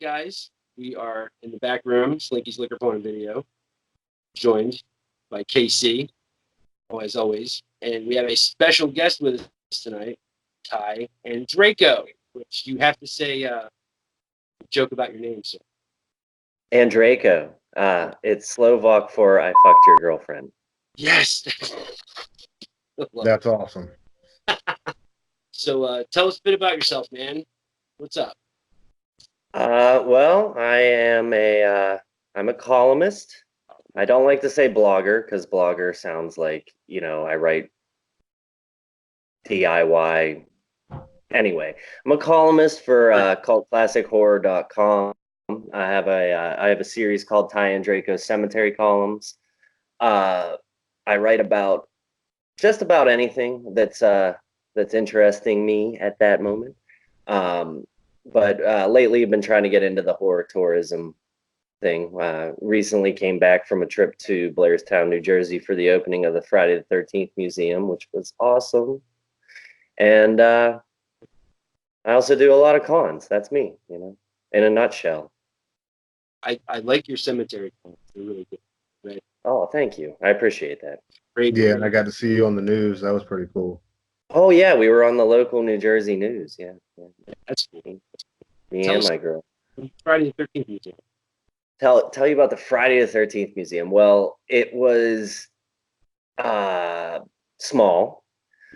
guys? We are in the back room, Slinky's Liquor Porn Video, joined by KC, as always. And we have a special guest with us tonight, Ty Andreaco, which you have to say a joke about your name, sir. Andreaco. It's Slovak for I fucked your girlfriend. Yes. That's awesome. So tell us a bit about yourself, man. What's up? Well, I'm a columnist. I don't like to say blogger because blogger sounds like, I write DIY. Anyway, I'm a columnist for cultclassichorror.com. I have a series called Ty Andreaco's Cemetery Columns. I write about just about anything that's interesting me at that moment. But lately I've been trying to get into the horror tourism thing. Recently came back from a trip to Blairstown, New Jersey for the opening of the Friday the 13th Museum, which was awesome. And I also do a lot of cons. That's me, in a nutshell. I like your cemetery columns. They're really good. Right? Oh, thank you. I appreciate that. Great. Yeah, and I got to see you on the news. That was pretty cool. Oh, yeah, we were on the local New Jersey news. Yeah. That's cool. Me and my girl. Friday the 13th Museum. Tell you about the Friday the 13th Museum. Well, it was small.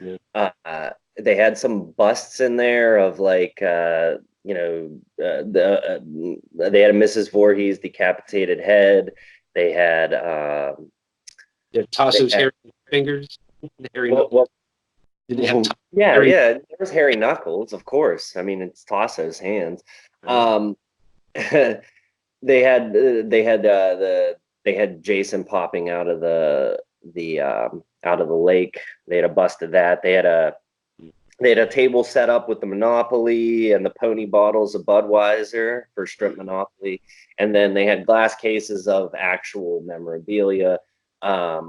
Yeah. They had some busts in there of they had a Mrs. Voorhees decapitated head. They had Tasso's hairy fingers. Hairy Did they have there was hairy knuckles, of course. I mean, it's Tasso's hands. They had Jason popping out of the lake. They had a bust of that. They had a table set up with the Monopoly and the pony bottles of Budweiser for strip Monopoly, and then they had glass cases of actual memorabilia,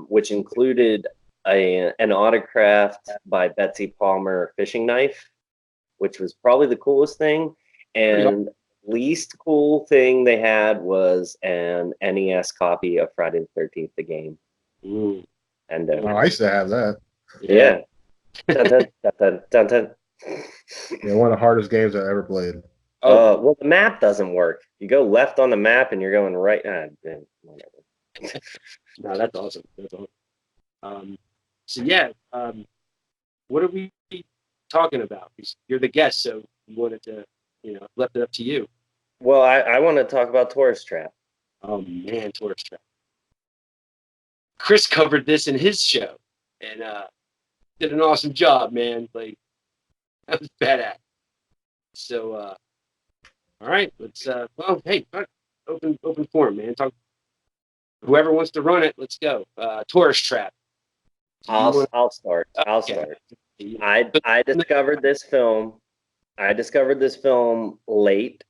which included an autographed by Betsy Palmer fishing knife, which was probably the coolest thing. And least cool thing they had was an NES copy of Friday the 13th, the game. Ooh. And I used to have that. Yeah. Dun, dun, dun, dun, dun. Yeah, one of the hardest games I ever played. Well, the map doesn't work. You go left on the map and you're going right. No, that's awesome. That's awesome. So yeah, what are we talking about? You're the guest, so you wanted to, left it up to you. Well, I want to talk about Tourist Trap. Oh man, Tourist Trap. Chris covered this in his show, and did an awesome job, man. Like, that was badass. So, all right, let's. Well, hey, open forum, man. Talk. Whoever wants to run it, let's go. Tourist Trap. I'll start. I'll start. I discovered this film. Late,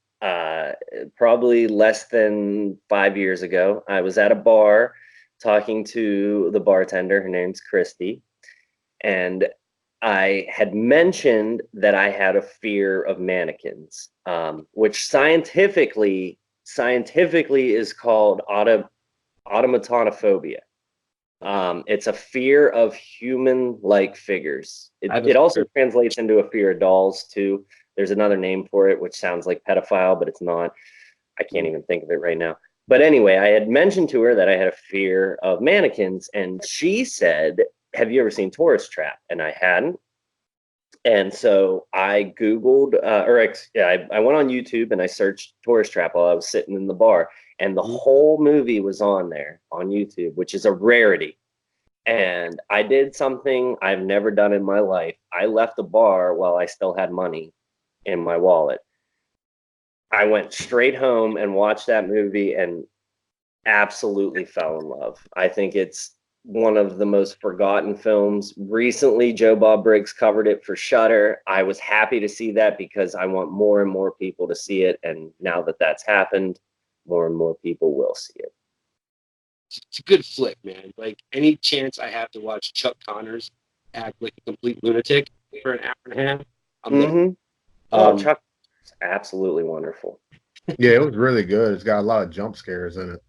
probably less than 5 years ago. I was at a bar talking to the bartender. Her name's Christy, and I had mentioned that I had a fear of mannequins, which scientifically is called automatonophobia. It's a fear of human-like figures. It also translates into a fear of dolls too. There's another name for it, which sounds like pedophile, but it's not. I can't even think of it right now. But anyway, I had mentioned to her that I had a fear of mannequins, and she said, "Have you ever seen Tourist Trap?" And I hadn't. And so I Googled, I went on YouTube and I searched Tourist Trap while I was sitting in the bar. And the whole movie was on there on YouTube, which is a rarity. And I did something I've never done in my life. I left the bar while I still had money in my wallet. I went straight home and watched that movie and absolutely fell in love. I think it's one of the most forgotten films. Recently, Joe Bob Briggs covered it for Shudder. I was happy to see that because I want more and more people to see it. And now that that's happened, more and more people will see it. It's a good flick, man. Like, any chance I have to watch Chuck Connors act like a complete lunatic for an hour and a half, I'm there. Chuck is absolutely wonderful. Yeah, it was really good. It's got a lot of jump scares in it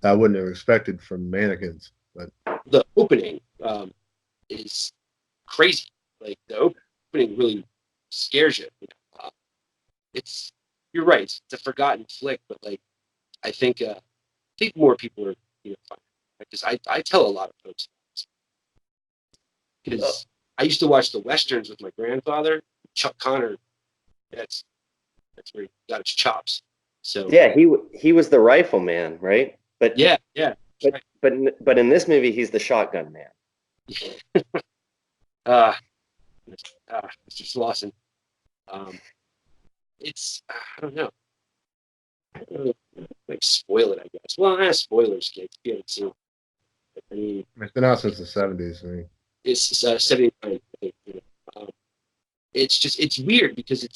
that I wouldn't have expected from mannequins. But The opening is crazy. Like the opening really scares you. It's you're right. It's a forgotten flick, but like I think more people are finding it. Because I tell a lot of folks Oh, because I used to watch the westerns with my grandfather, Chuck Connor. That's that's where he got his chops. So yeah, he was the rifleman, right? But yeah, yeah. but Right. but in this movie, he's the shotgun man. Uh, Mr. Slauson. Um, it's I don't know. I don't know, like spoil it, I guess. Well, spoilers, kids. If you haven't seen it. I mean, it's been out since the 70s. I mean, it's 79. I think, it's just it's weird because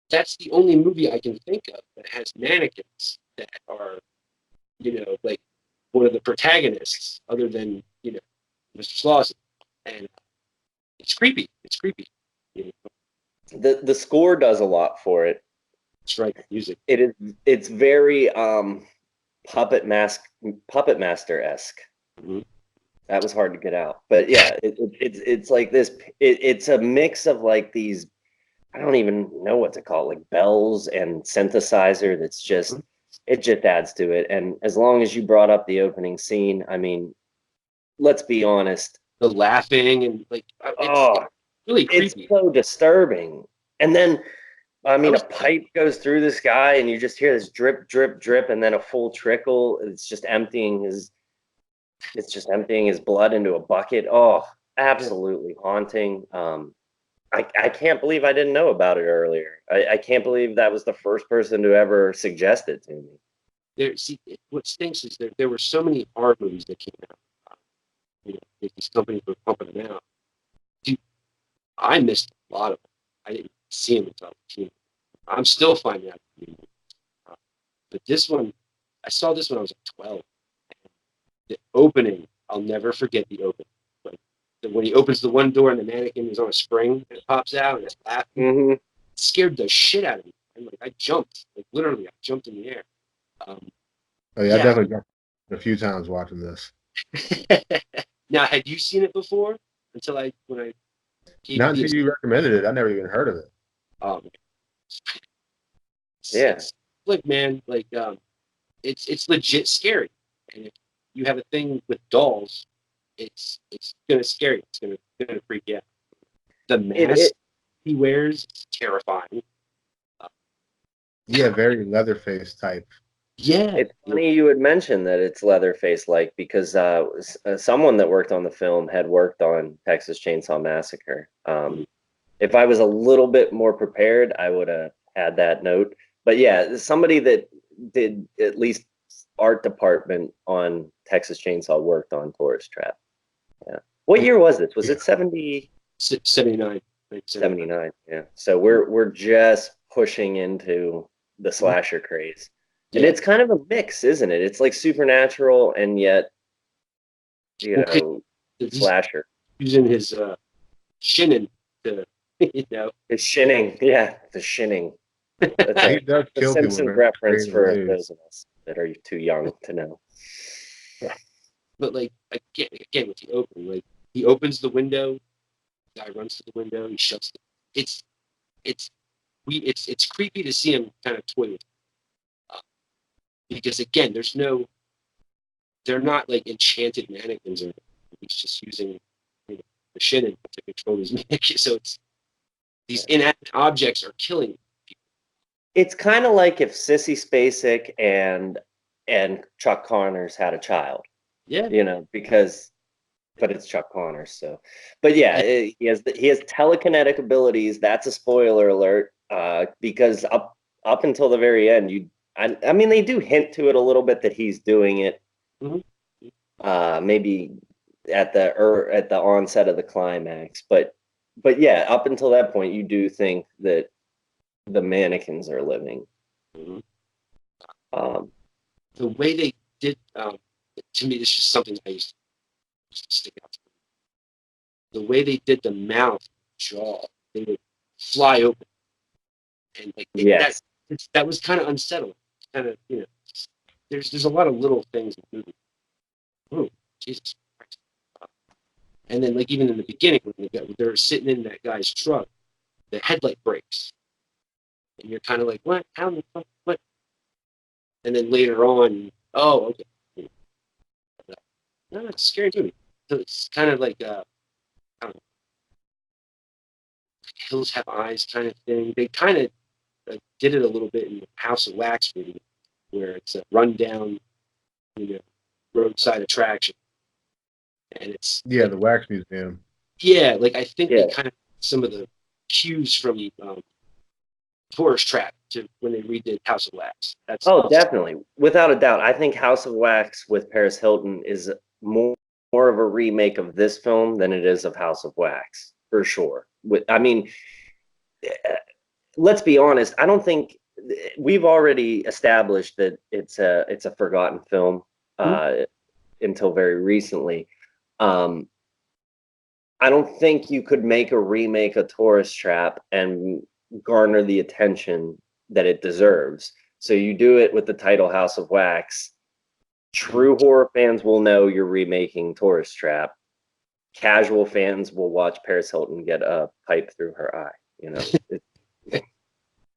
that's the only movie I can think of that has mannequins that are like one of the protagonists, other than Mr. Slauson, and it's creepy. It's creepy. You know, The score does a lot for it. it's right. Music. It's very puppet master esque. Mm-hmm. That was hard to get out, but yeah, it's like this. It's a mix of like these. I don't even know what to call it, like bells and synthesizer. That's just it just adds to it. And as long as you brought up the opening scene, I mean, let's be honest. The laughing and like it's Oh, really it's creepy. so disturbing. And then I I mean, a was pipe goes through this guy, and you just hear this drip, drip, drip, and then a full trickle. It's just emptying his blood into a bucket. Oh, absolutely haunting. I can't believe I didn't know about it earlier. I can't believe that was the first person to ever suggest it to me. See, what stinks is there were so many horror movies that came out. These companies were pumping them out. Dude, I missed a lot of them. I didn't see them until I was a kid. I'm still finding out. Uh, but this one, I saw this when I was like 12. The opening, I'll never forget the opening. Like when he opens the one door and the mannequin is on a spring and it pops out and it's laughing, Mm-hmm. it scared the shit out of me. And like I jumped, like literally, I jumped in the air. Um, oh yeah, I yeah. definitely jumped a few times watching this. Now, had you seen it before? Until when I gave Not you until the you recommended it. I never even heard of it. um, Yeah, it's like man, like it's legit scary. And if you have a thing with dolls, it's gonna scare you. It's gonna freak you out. The mask it he wears is terrifying. Uh, Yeah, very Leatherface type. yeah, it's funny you would mention that it's Leatherface like because someone that worked on the film had worked on Texas Chainsaw Massacre. If I was a little bit more prepared, I would have had that note. But yeah, somebody that did at least art department on Texas Chainsaw worked on Tourist Trap. Yeah. What year was this? Was Yeah. it 70, 79. 79? Yeah. So we're just pushing into the slasher craze. And Yeah. it's kind of a mix, isn't it? It's like supernatural and yet, you Well, know, he's slasher. using his shinin to, It's shinning. Yeah, the shinning. That's Yeah, he does a kill people in Simpsons very reference creative for ways. those of us that are too young to know. But like again with the opening, like he opens the window, the guy runs to the window, he shuts it. It's it's creepy to see him kind of toy with uh, because again, they're not like enchanted mannequins or he's just using the shinin to control his mannequin. So it's these inanimate objects are killing people. It's kind of like if Sissy Spacek and Chuck Connors had a child, Yeah. because but it's Chuck Connors, so. But yeah, he has telekinetic abilities. That's a spoiler alert, because up until the very end, I mean they do hint to it a little bit that he's doing it. Mm-hmm. Maybe at the onset of the climax, but yeah, up until that point, you do think that the mannequins are living. Mm-hmm. Um, The way they did, to me, this is just something I used to stick out to me. The way they did the mouth, jaw, they would fly open. and like Yes. that was kind of unsettling. Kind of, you know, there's a lot of little things in the movie. Oh, Jesus Christ. And then like even in the beginning when they're sitting in that guy's truck, the headlight breaks, and you're kind of like, what? How the fuck? What? And then later on, oh, okay. No, it's a scary movie. So it's kind of like I don't know, Hills Have Eyes kind of thing. They kind of did it a little bit in the House of Wax movie, where it's a rundown, you know, roadside attraction, and it's Yeah, the Wax Museum. yeah, like I think Yeah. they kind of some of the cues from Tourist Trap to when they redid House of Wax. That's Definitely, without a doubt. I think House of Wax with Paris Hilton is more of a remake of this film than it is of House of Wax, for sure. I mean, let's be honest. I don't think we've already established that it's a forgotten film until very recently. I don't think you could make a remake of Tourist Trap and garner the attention that it deserves. So you do it with the title House of Wax. True horror fans will know you're remaking Tourist Trap. Casual fans will watch Paris Hilton get a pipe through her eye. You know.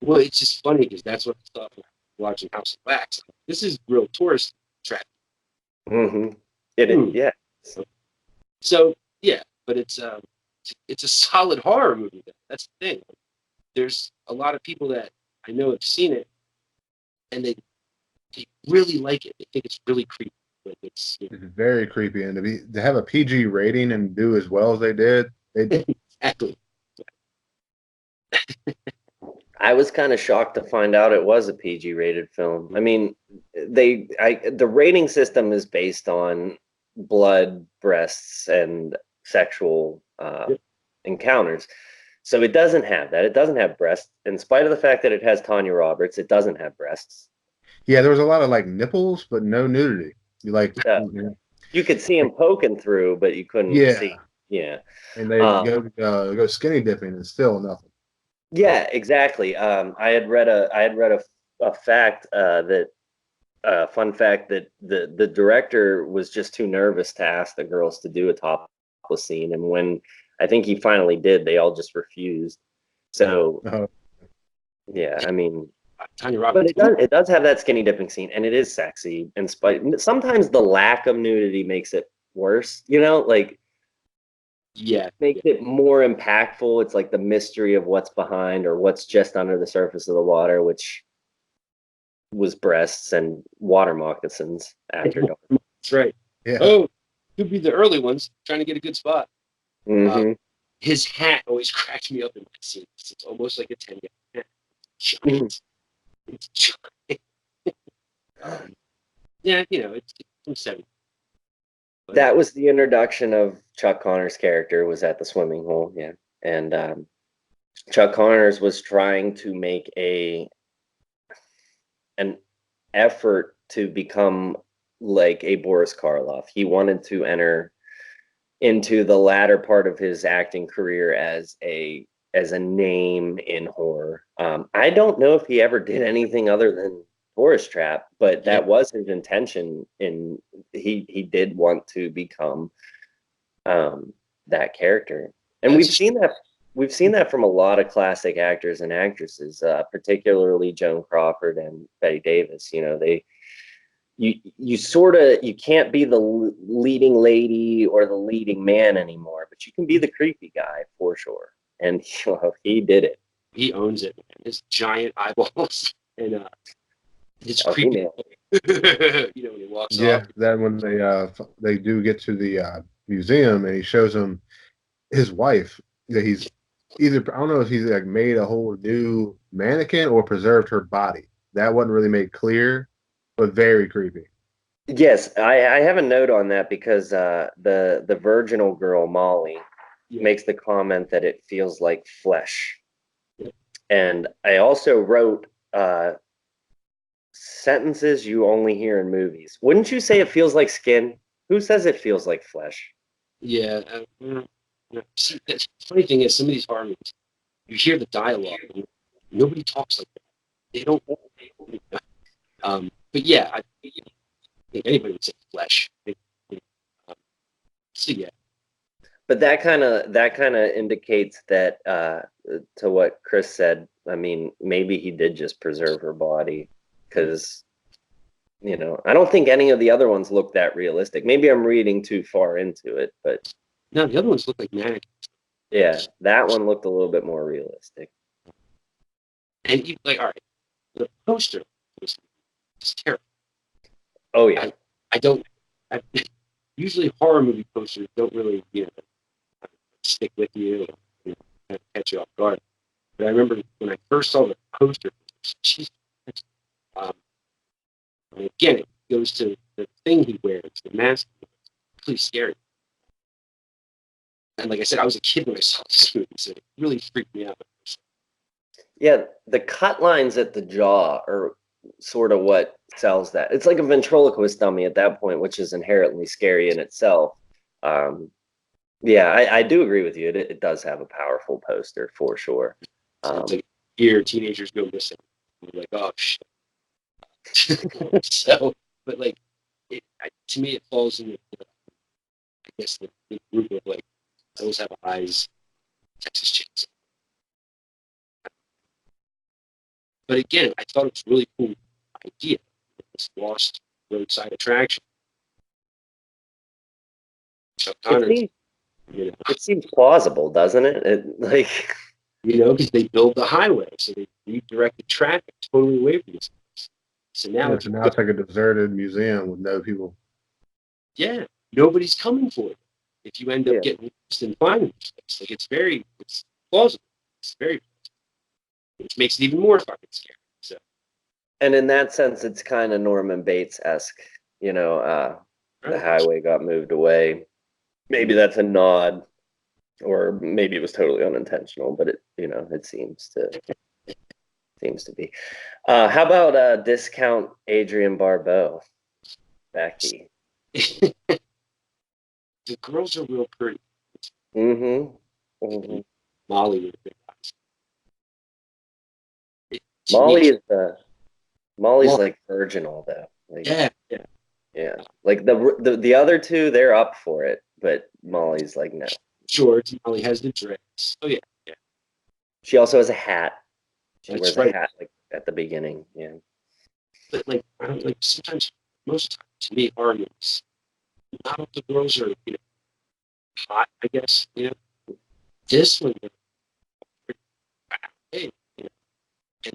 well, it's just funny because that's what I thought watching House of Wax. This is real Tourist Trap. Mm-hmm. Yeah. So yeah, but it's a solid horror movie. That's the thing. There's a lot of people that I know have seen it, and they really like it. They think it's really creepy. Like It's very creepy, and to have a PG rating and do as well as they did, exactly. I was kind of shocked to find out it was a PG rated film. I mean, the rating system is based on blood, breasts, and sexual encounters. So it doesn't have that. It doesn't have breasts. In spite of the fact that it has Tanya Roberts, it doesn't have breasts. Yeah, there was a lot of like nipples, but no nudity. You could see them poking through, but you couldn't see. Yeah. And they go skinny dipping and still nothing. Yeah, exactly. I had read a fact fun fact that the director was just too nervous to ask the girls to do a topless scene, and when I think he finally did, they all just refused. So yeah, I mean, Tanya Roberts. but it does have that skinny dipping scene, and it is sexy. In spite, sometimes the lack of nudity makes it worse. You know, like makes it more impactful. It's like the mystery of what's behind or what's just under the surface of the water, which was breasts and water moccasins after dark. That's right. Yeah. Oh, could be the early ones trying to get a good spot. Mm-hmm. His hat always cracks me up in that scene. It's almost like a 10-gallon hat. Giant. It's giant. Yeah, you know, it's from 70. That was the introduction of Chuck Connor's character, was at the swimming hole. Yeah. And Chuck Connors was trying to make an effort to become like a Boris Karloff. He wanted to enter into the latter part of his acting career as a name in horror. I don't know if he ever did anything other than Tourist Trap, but that was his intention. He did want to become that character, and we've seen that from a lot of classic actors and actresses, particularly Joan Crawford and Bette Davis. You know, you can't be the leading lady or the leading man anymore, but you can be the creepy guy for sure. And he did it. He owns it, man. His giant eyeballs and his creepy. When he walks off. Then when they do get to the museum and he shows them his wife, that he's either, I don't know if he's like made a whole new mannequin or preserved her body. That wasn't really made clear, but very creepy. Yes, I have a note on that because the virginal girl Molly makes the comment that it feels like flesh, and I also wrote sentences you only hear in movies. Wouldn't you say it feels like skin? Who says it feels like flesh? Yeah. See, the funny thing is, some of these horror movies, you hear the dialogue, and Nobody talks like that. They don't. But yeah, I think anybody would say flesh. Um, so yeah, But that kind of indicates that to what Chris said. I mean, maybe he did just preserve her body because I don't think any of the other ones look that realistic. Maybe I'm reading too far into it, but no, the other ones look like mannequins. yeah, that one looked a little bit more realistic. And you like, all right, the poster was terrible. Oh yeah, I don't. Usually horror movie posters don't really, stick with you, or, kind of catch you off guard. But I remember when I first saw the poster, Jesus, um, and again, it goes to the thing he wears, the mask. It's pretty scary. And like I said, I was a kid when I saw this movie, so it really freaked me out. yeah. The cut lines at the jaw are sort of what sells that. It's like a ventriloquist dummy at that point, which is inherently scary in itself. Um, yeah, I do agree with you. It does have a powerful poster for sure. It's like here, teenagers go missing. You're like, oh shit. So, but like, to me, it falls in I guess the group of like those have eyes, Texas Chainsaw. But again, I thought it was a really cool idea. This lost roadside attraction. Chuck Connors, It seems plausible, doesn't it? because they build the highway, so they redirected traffic totally away from this place. So now, So now it's like a deserted museum with no people. yeah, nobody's coming for it. If you end up Yeah. getting lost and finding this place, like it's plausible. It's very, which makes it even more fucking scary. So, And in that sense, it's kind of Norman Bates-esque. The highway got moved away. Maybe that's a nod, or maybe it was totally unintentional, but it seems to be. How about discount Adrienne Barbeau, Becky? the girls are real pretty. Mm-hmm. Mm-hmm. Molly with big eyes. Molly's like virginal though. Like, yeah. yeah. Like the other two, they're up for it, but Molly's like no. Shorts. Molly has the dress. Oh yeah. She also has a hat. She That's wears right. a hat like at the beginning. Yeah. But like, I don't like sometimes. Most times, to me, arguments. Not all the girls are hot. I guess this one. Hey, and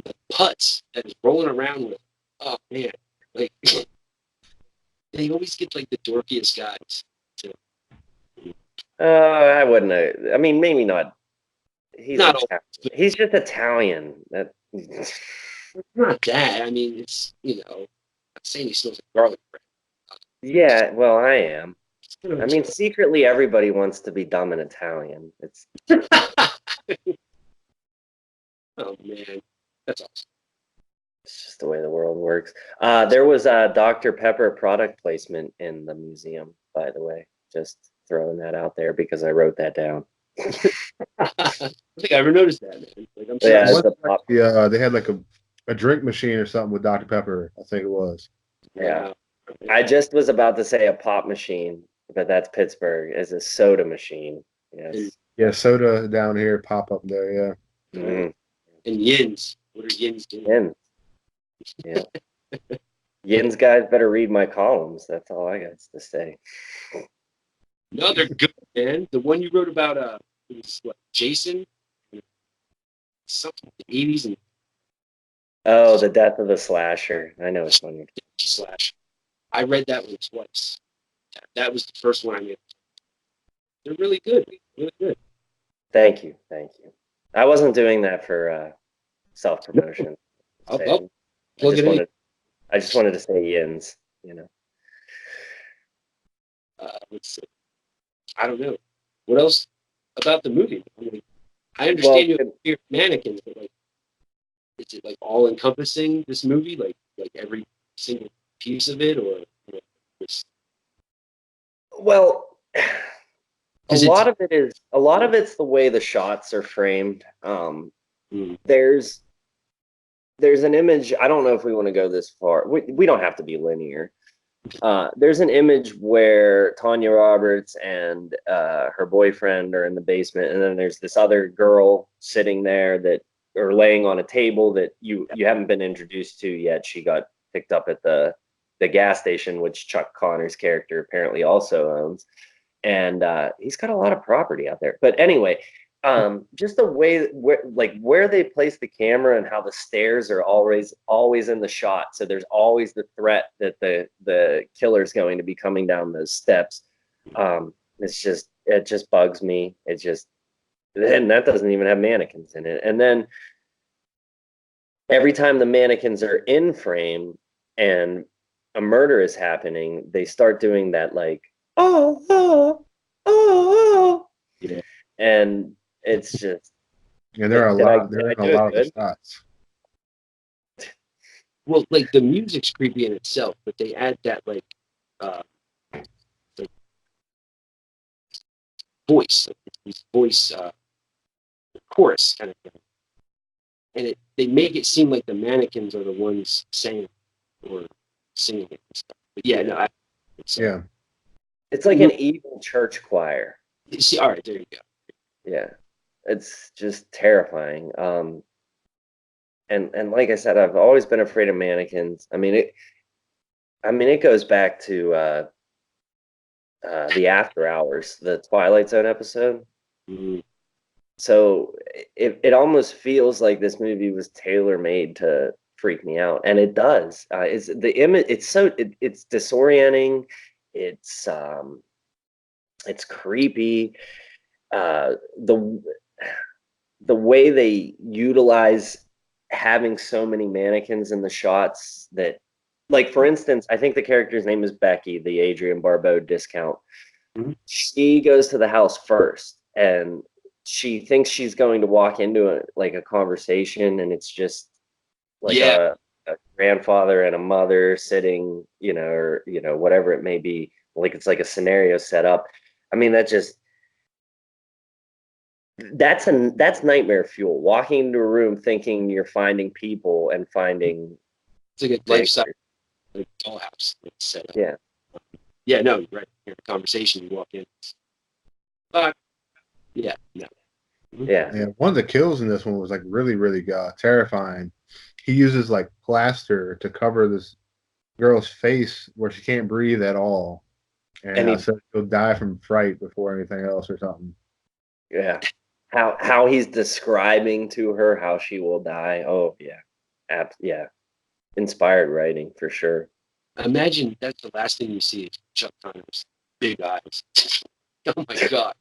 the putts that is rolling around with. Oh man, like they always get like the dorkiest guys. So, I wouldn't. I mean, maybe not. He's not all, He's just Italian. That. not that. I mean, it's I'm not saying he smells like garlic bread. Yeah. Well, I am. I mean, secretly, everybody wants to be dumb and Italian. It's. Oh man, that's awesome. It's just the way the world works. There was a Dr. Pepper product placement in the museum, by the way. Just throwing that out there because I wrote that down. I think I ever noticed that, man. Like, I'm sorry. Yeah, They had like a drink machine or something with Dr. Pepper. I think it was. Yeah. I just was about to say a pop machine, but that's Pittsburgh. Is a soda machine. Yes. Yeah, soda down here, pop up there. Yeah. Mm. And yins. What are yins doing? Yins. Yeah. Yins guys better read my columns. That's all I got to say. No, they're good, man. The one you wrote about, it was what, Jason? Something in the 80s and Oh, the death of the slasher. I know it's funny. slash. I read that one twice. That was the first one I made. They're really good. Really good. Thank you. I wasn't doing that for self-promotion. I just wanted to say yins, Let's see. I don't know. What else about the movie? I understand you have mannequins, but like, is it like all encompassing this movie? Like every single piece of it, or just... Well, a lot of it's the way the shots are framed. There's there's an image. I don't know if we want to go this far. We don't have to be linear. There's an image where Tanya Roberts and her boyfriend are in the basement, and then there's this other girl sitting there that, or laying on a table that you haven't been introduced to yet. She got picked up at the gas station, which Chuck Connor's character apparently also owns, and he's got a lot of property out there. But anyway, just the way where they place the camera and how the stairs are always in the shot, so there's always the threat that the killer's going to be coming down those steps. It just bugs me. And that doesn't even have mannequins in it. And then every time the mannequins are in frame and a murder is happening, they start doing that like oh. Yeah. And it's just, and there are a lot of the shots. Well, like the music's creepy in itself, but they add that like voice, chorus kind of thing, and they make it seem like the mannequins are the ones saying or singing it and stuff. But yeah, no, it's like an evil church choir. See, all right, there you go. Yeah, it's just terrifying. And like I said, I've always been afraid of mannequins. I mean, it goes back to the After Hours, the Twilight Zone episode. Mm-hmm. So it almost feels like this movie was tailor made to freak me out, and it does. It's the image. It's disorienting. It's creepy. The way they utilize having so many mannequins in the shots, that, like, for instance, I think the character's name is Becky, the Adrienne Barbeau discount. Mm-hmm. She goes to the house first, and she thinks she's going to walk into a conversation, and it's just like a grandfather and a mother sitting, or whatever it may be. Like, it's like a scenario set up. I mean, that's nightmare fuel. Walking into a room thinking you're finding people and finding it's like a lifestyle, like dollhouse set up. Yeah, no, you're right. In a conversation, you walk in. Yeah, no. Yeah. One of the kills in this one was like really, really terrifying. He uses like plaster to cover this girl's face where she can't breathe at all, and so she'll die from fright before anything else or something. Yeah. How he's describing to her how she will die. Oh yeah. Yeah. Inspired writing for sure. Imagine that's the last thing you see is Chuck Connor's big eyes. Oh my God.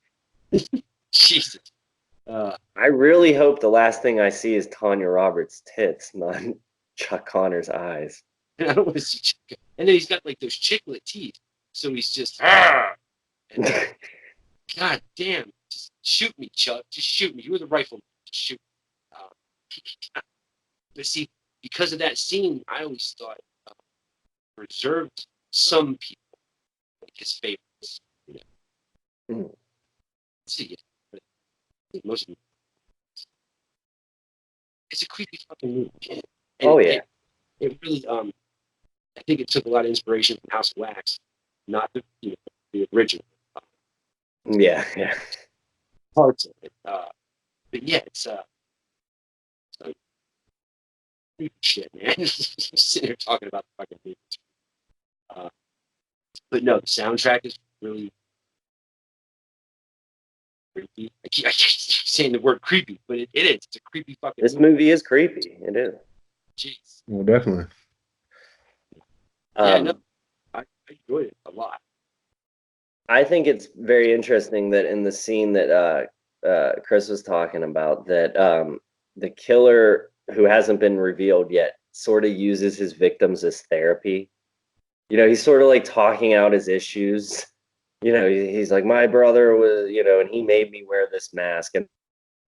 Jesus. I really hope the last thing I see is Tanya Roberts' tits, not Chuck Connor's eyes. And I don't want to see Chuck. And then he's got like those chiclet teeth. So he's just, and, God damn, just shoot me, Chuck. Just shoot me. You were the rifleman. Just shoot me. But see, because of that scene, I always thought reserved some people like his favorites. See, but most of them. It's a creepy fucking movie. And it really, I think it took a lot of inspiration from House of Wax, not the original. Yeah. Parts of it. But yeah, it's creepy shit, man. Sitting here talking about the fucking movie. But no, the soundtrack is really creepy. I keep saying the word creepy, but it is. It's a creepy fucking This movie is creepy. It is. Jeez. Well, definitely. Yeah, no, I enjoyed it a lot. I think it's very interesting that in the scene that Chris was talking about, that the killer, who hasn't been revealed yet, sort of uses his victims as therapy. He's sort of like talking out his issues. He's like, my brother was, and he made me wear this mask, and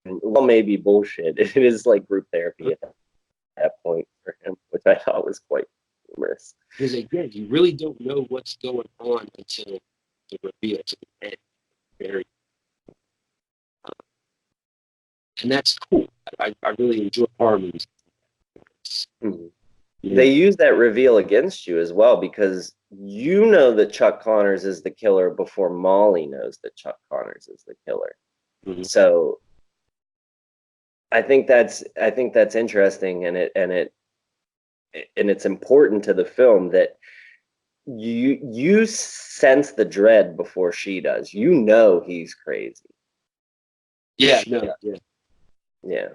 well, maybe bullshit. It is like group therapy at that point for him, which I thought was quite humorous. Because again, you really don't know what's going on until the reveal to the end. Very, and that's cool. I really enjoy horror movies. Mhm. They use that reveal against you as well, because you know that Chuck Connors is the killer before Molly knows that Chuck Connors is the killer. Mhm. So I think that's interesting, and it's important to the film that you sense the dread before she does. You know he's crazy. Yeah, no, yeah. Yeah.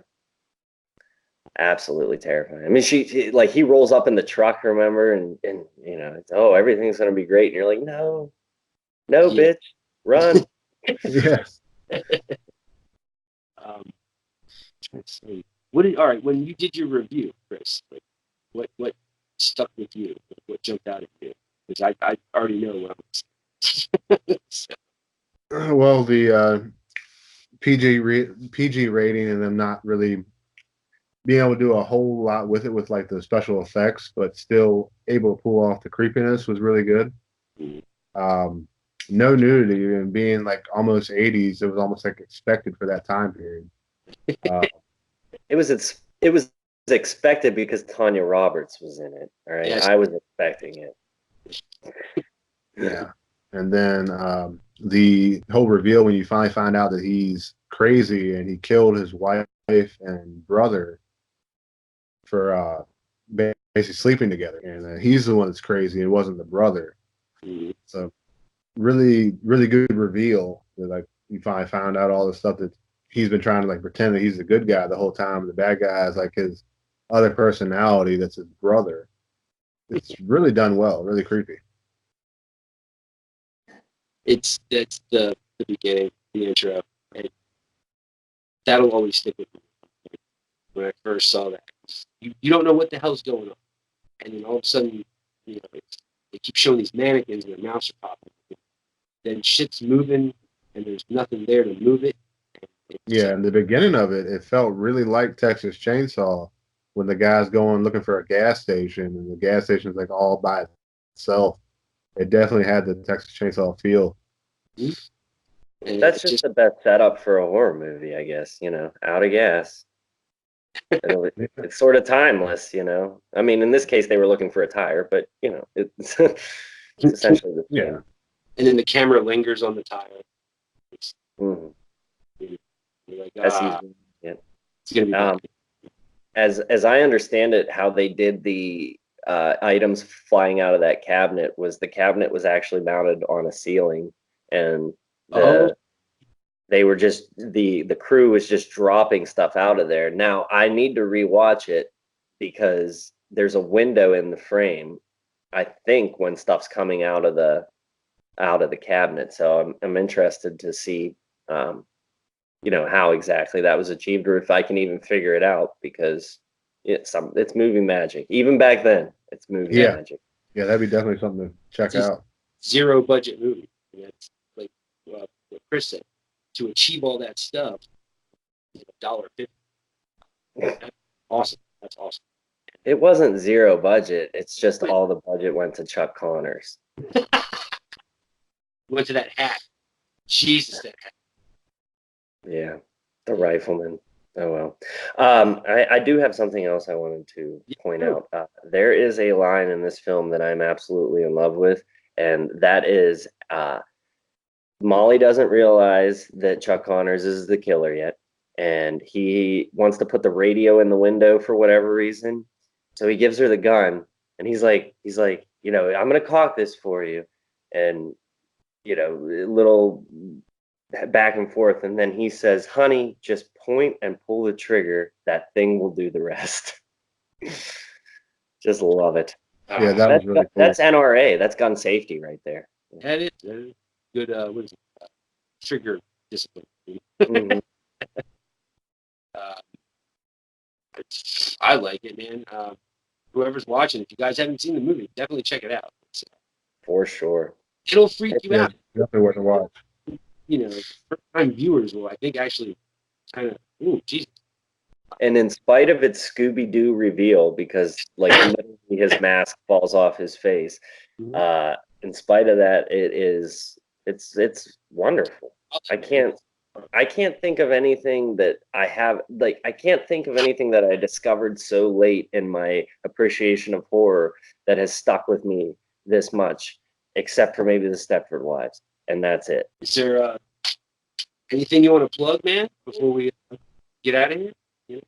Absolutely terrifying. I mean, she like, he rolls up in the truck, remember, and you know, it's, oh, everything's gonna be great, and you're like, no, Yeah. bitch, run. Yes. Let's see. All right, when you did your review, Chris, like, what stuck with you? What jumped out at you? Because I already know what I'm saying. So, Well, the PG rating and them not really being able to do a whole lot with it with like the special effects, but still able to pull off the creepiness was really good. Um, no nudity and being like almost 80s, it was almost like expected for that time period. It was expected because Tanya Roberts was in it. All right, yes. I was expecting it. Yeah, and then the whole reveal when you finally find out that he's crazy and he killed his wife and brother for basically sleeping together, and he's the one that's crazy. It wasn't the brother. So really, really good reveal. That, like, you finally found out all the stuff that he's been trying to like pretend that he's the good guy the whole time. The bad guy is like his other personality. That's his brother. It's really done well. Really creepy. That's the beginning, the intro. And that'll always stick with me. When I first saw that, you don't know what the hell's going on, and then all of a sudden, you know, they keep showing these mannequins and their mouths are popping. Then shit's moving, and there's nothing there to move it. Yeah, in the beginning of it, it felt really like Texas Chainsaw when the guy's going looking for a gas station and the gas station's like all by itself. It definitely had the Texas Chainsaw feel. And That's just the best setup for a horror movie, I guess. You know, out of gas. It's sort of timeless, you know. I mean, in this case, they were looking for a tire, but you know, it's essentially the same. Yeah. And then the camera lingers on the tire. Mm-hmm. You're like, Yeah. it's gonna be bad. As I understand it, how they did the items flying out of that cabinet was the cabinet was actually mounted on a ceiling, and they were just the crew was just dropping stuff out of there. Now I need to rewatch it because there's a window in the frame, I think, when stuff's coming out of the cabinet. So I'm interested to see you know, how exactly that was achieved, or if I can even figure it out, because it's movie magic. Even back then, it's movie magic. Yeah, that'd be definitely something to check out. Zero budget movie. That's like what Chris said. To achieve all that stuff, $1.50. Awesome. That's awesome. It wasn't zero budget. It's just all the budget went to Chuck Connors. Went to that hat. Jesus, that hat. Yeah, the rifleman. Oh well. I do have something else I wanted to point out. There is a line in this film that I'm absolutely in love with, and that is Molly doesn't realize that Chuck Connors is the killer yet, and he wants to put the radio in the window for whatever reason. So he gives her the gun, and he's like, you know, I'm gonna cock this for you, and you know, little back and forth, and then he says, honey, just point and pull the trigger, that thing will do the rest. Just love it. Yeah, that was really cool. That's NRA, that's gun safety right there. That is good. What is it? Trigger discipline. Mm-hmm. I like it, man. Whoever's watching, if you guys haven't seen the movie, definitely check it out. For sure. It'll freak you out. Definitely worth a watch. You know, first-time viewers will, I think, actually kind of, ooh, Jesus. And in spite of its Scooby-Doo reveal, because like literally his mask falls off his face, in spite of that, it's wonderful. I can't I can't think of anything that I have, like, I can't think of anything that I discovered so late in my appreciation of horror that has stuck with me this much, except for maybe the Stepford Wives, and that's it. Is there anything you want to plug, man, before we get out of here?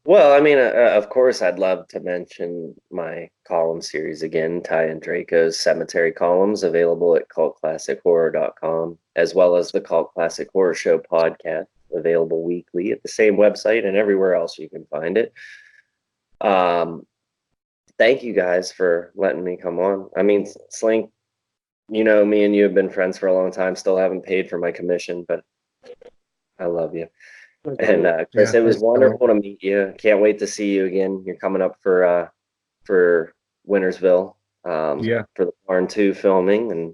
Well, I mean, of course, I'd love to mention my column series again, Ty Andreaco's Cemetery Columns, available at cultclassichorror.com, as well as the Cult Classic Horror Show podcast, available weekly at the same website and everywhere else you can find it. Thank you guys for letting me come on. I mean, Slink, you know, me and you have been friends for a long time, still haven't paid for my commission, but I love you. And Chris, it was wonderful to meet you. Can't wait to see you again. You're coming up for Wintersville, for the Barn 2 filming, and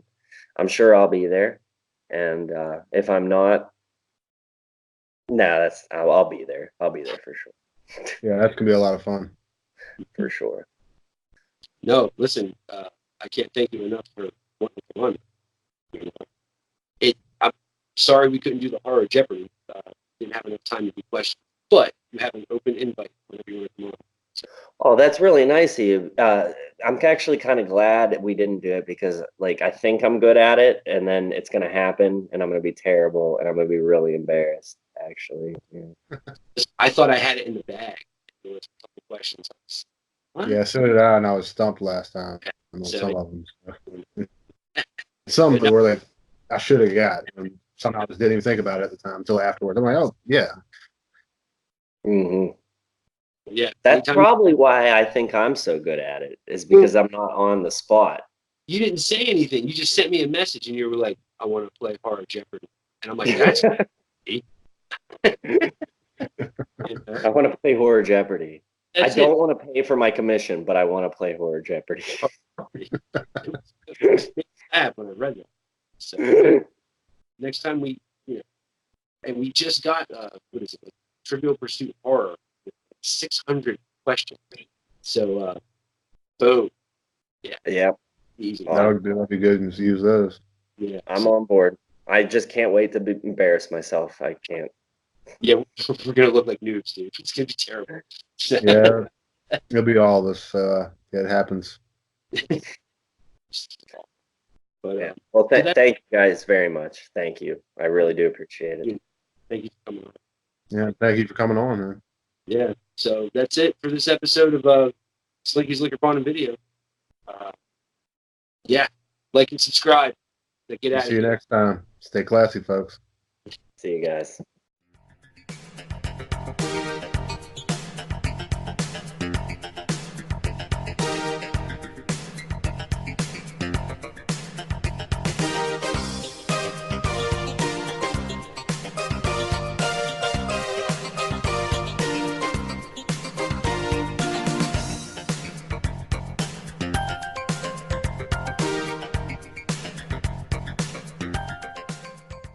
I'm sure I'll be there. And if I'm not, I'll be there. I'll be there for sure. Yeah, that's gonna be a lot of fun. For sure. No, listen, I can't thank you enough for one. I'm sorry we couldn't do the horror Jeopardy. Didn't have enough time to do questions, but you have an open invite whenever you want to come on. So. Oh, that's really nice of you. I'm actually kind of glad that we didn't do it because, like, I think I'm good at it, and then it's going to happen, and I'm going to be terrible, and I'm going to be really embarrassed, actually. Yeah. I thought I had it in the bag. There was a couple questions. Yeah, so did I, and I was stumped last time on some of them. Some were like, I should have got. And somehow I just didn't even think about it at the time until afterwards. I'm like, oh, yeah. Mm-hmm. Yeah. That's probably why I think I'm so good at it, is because I'm not on the spot. You didn't say anything. You just sent me a message and you were like, I want to play Horror Jeopardy. And I'm like, that's me. I want to play Horror Jeopardy. I don't want to pay for my commission, but I want to play Horror Jeopardy. When I read that. So next time and we just got what is it? Trivial Pursuit Horror with 600 questions. So boom. Yeah. Yep. Easy. That'd be good and use those. Yeah. I'm on board. I just can't wait to embarrass myself. I can't. Yeah, we're gonna look like noobs, dude. It's gonna be terrible. Yeah, it'll be all this. Yeah, it happens. But yeah. Well, thank you guys very much. Thank you. I really do appreciate it. Thank you for coming on. Yeah, thank you for coming on, man. Yeah. So that's it for this episode of Slinky's Liquor Pawn and Video. Yeah, like and subscribe. Get out of here. See you next time. Stay classy, folks. See you guys.